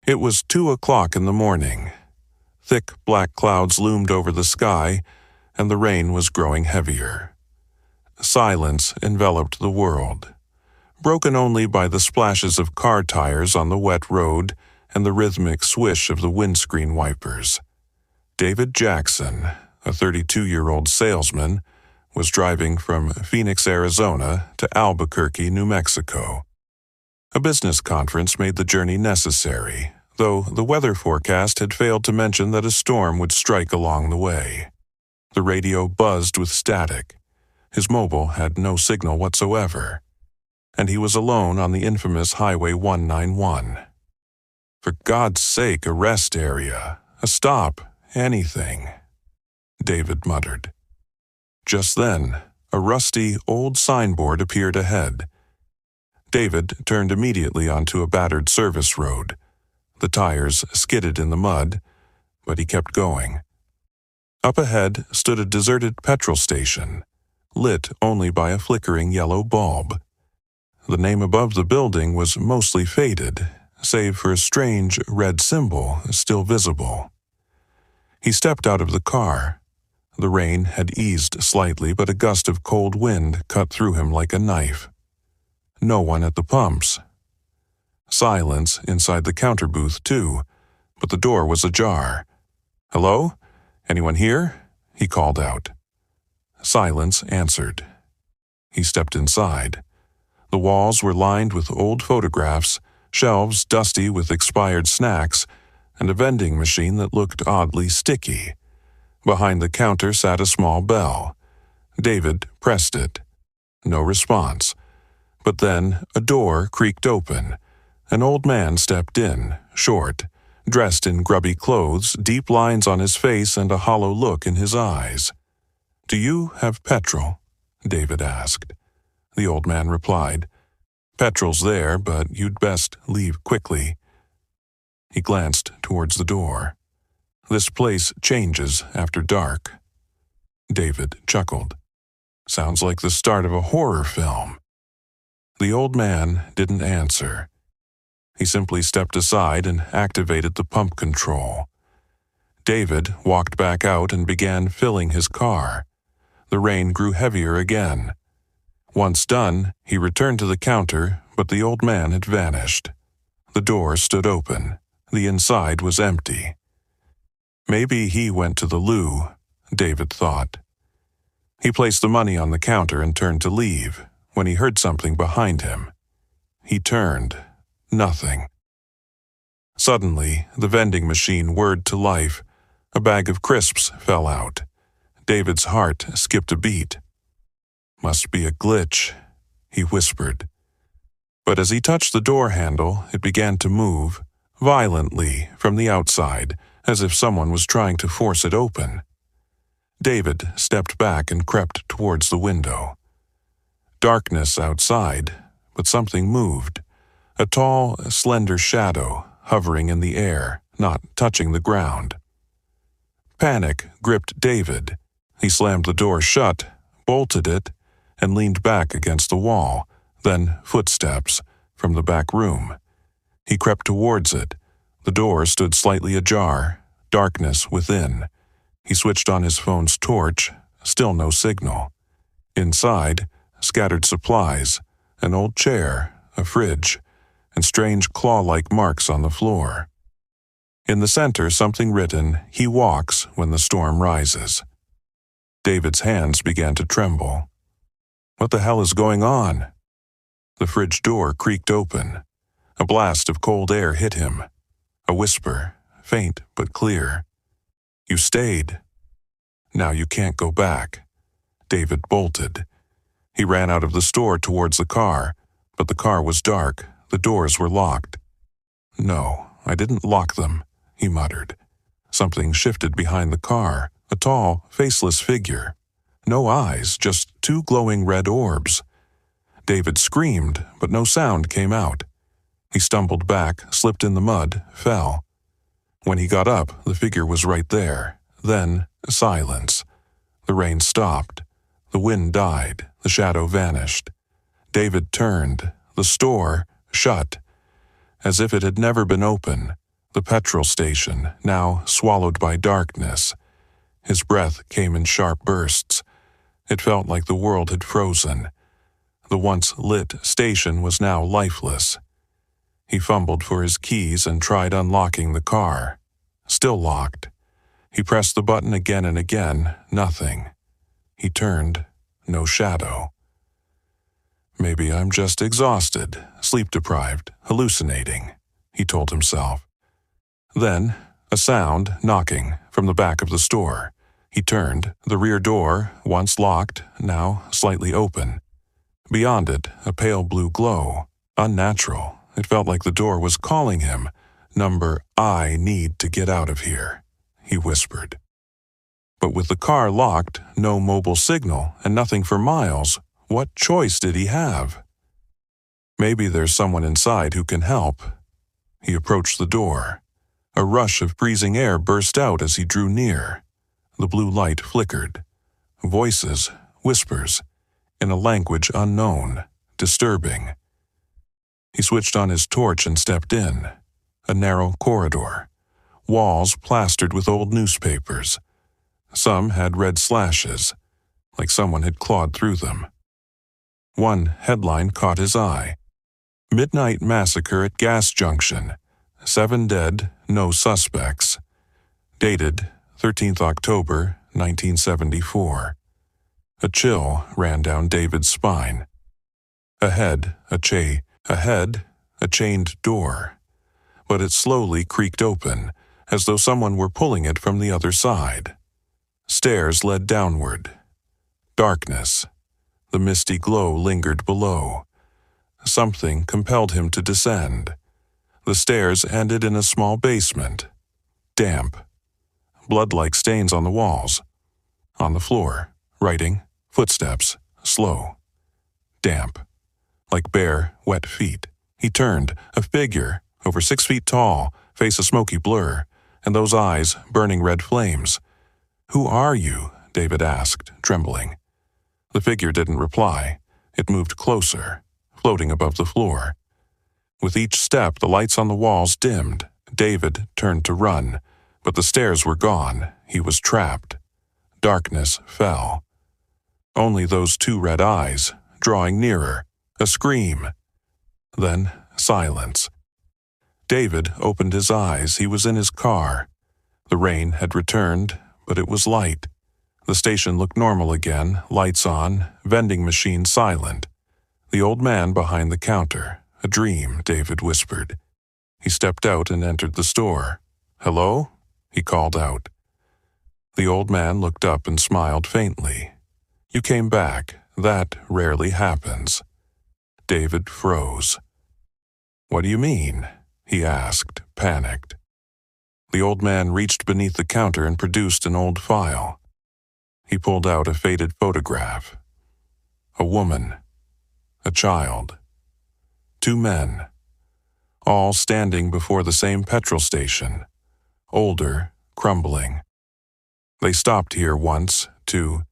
It was 2 o'clock in the morning. Thick black clouds loomed over the sky, and the rain was growing heavier. Silence enveloped the world, broken only by the splashes of car tires on the wet road and the rhythmic swish of the windscreen wipers. David Jackson, a 32-year-old salesman, was driving from Phoenix, Arizona to Albuquerque, New Mexico. A business conference made the journey necessary, though the weather forecast had failed to mention that a storm would strike along the way. The radio buzzed with static. His mobile had no signal whatsoever, and he was alone on the infamous Highway 191. For God's sake, a rest area, a stop, anything, David muttered. Just then, a rusty, old signboard appeared ahead. David turned immediately onto a battered service road. The tires skidded in the mud, but he kept going. Up ahead stood a deserted petrol station, lit only by a flickering yellow bulb. The name above the building was mostly faded, save for a strange red symbol still visible. He stepped out of the car. The rain had eased slightly, but a gust of cold wind cut through him like a knife. No one at the pumps. Silence inside the counter booth, too, but the door was ajar. "Hello? Anyone here?" he called out. Silence answered. He stepped inside. The walls were lined with old photographs, shelves dusty with expired snacks, and a vending machine that looked oddly sticky. Behind the counter sat a small bell. David pressed it. No response. But then a door creaked open. An old man stepped in, short, dressed in grubby clothes, deep lines on his face and a hollow look in his eyes. "Do you have petrol?" David asked. The old man replied, "Petrol's there, but you'd best leave quickly." He glanced towards the door. "This place changes after dark." David chuckled. "Sounds like the start of a horror film." The old man didn't answer. He simply stepped aside and activated the pump control. David walked back out and began filling his car. The rain grew heavier again. Once done, he returned to the counter, but the old man had vanished. The door stood open. The inside was empty. Maybe he went to the loo, David thought. He placed the money on the counter and turned to leave, when he heard something behind him. He turned. Nothing. Suddenly, the vending machine whirred to life. A bag of crisps fell out. David's heart skipped a beat. "Must be a glitch," he whispered. But as he touched the door handle, it began to move, violently, from the outside, as if someone was trying to force it open. David stepped back and crept towards the window. Darkness outside, but something moved. A tall, slender shadow, hovering in the air, not touching the ground. Panic gripped David. He slammed the door shut, bolted it, and leaned back against the wall, then footsteps from the back room. He crept towards it. The door stood slightly ajar, darkness within. He switched on his phone's torch, still no signal. Inside, scattered supplies, an old chair, a fridge, and strange claw-like marks on the floor. In the center, something written, "He walks when the storm rises." David's hands began to tremble. What the hell is going on? The fridge door creaked open. A blast of cold air hit him. A whisper, faint but clear. "You stayed. Now you can't go back." David bolted. He ran out of the store towards the car, but the car was dark. The doors were locked. "No, I didn't lock them," he muttered. Something shifted behind the car, a tall, faceless figure. No eyes, just two glowing red orbs. David screamed, but no sound came out. He stumbled back, slipped in the mud, fell. When he got up, the figure was right there. Then, silence. The rain stopped. The wind died. The shadow vanished. David turned. The store, shut. As if it had never been open. The petrol station, now swallowed by darkness. His breath came in sharp bursts. It felt like the world had frozen. The once lit station was now lifeless. He fumbled for his keys and tried unlocking the car. Still locked. He pressed the button again and again, nothing. He turned, no shadow. Maybe I'm just exhausted, sleep-deprived, hallucinating, he told himself. Then, a sound, knocking, from the back of the store. He turned, the rear door, once locked, now slightly open. Beyond it, a pale blue glow, unnatural. It felt like the door was calling him. Number, I need to get out of here, he whispered. But with the car locked, no mobile signal, and nothing for miles, what choice did he have? Maybe there's someone inside who can help. He approached the door. A rush of freezing air burst out as he drew near. The blue light flickered. Voices, whispers, in a language unknown, disturbing. He switched on his torch and stepped in. A narrow corridor. Walls plastered with old newspapers. Some had red slashes, like someone had clawed through them. One headline caught his eye. Midnight massacre at gas junction. 7 dead, no suspects. Dated 13th October, 1974. A chill ran down David's spine. Ahead, a chained door. But it slowly creaked open, as though someone were pulling it from the other side. Stairs led downward. Darkness. The misty glow lingered below. Something compelled him to descend. The stairs ended in a small basement. Damp. Blood-like stains on the walls. On the floor, writing, footsteps, slow. Damp. Like bare, wet feet. He turned, a figure, over 6 feet tall, face a smoky blur, and those eyes burning red flames. "Who are you?" David asked, trembling. The figure didn't reply. It moved closer, floating above the floor. With each step, the lights on the walls dimmed. David turned to run, but the stairs were gone. He was trapped. Darkness fell. Only those 2 red eyes, drawing nearer. A scream. Then silence. David opened his eyes. He was in his car. The rain had returned, but it was light. The station looked normal again, lights on, vending machine silent. The old man behind the counter. A dream, David whispered. He stepped out and entered the store. "Hello?" he called out. The old man looked up and smiled faintly. "You came back. That rarely happens." David froze. "What do you mean?" he asked, panicked. The old man reached beneath the counter and produced an old file. He pulled out a faded photograph. A woman. A child. 2 men. All standing before the same petrol station. Older, crumbling. They stopped here once to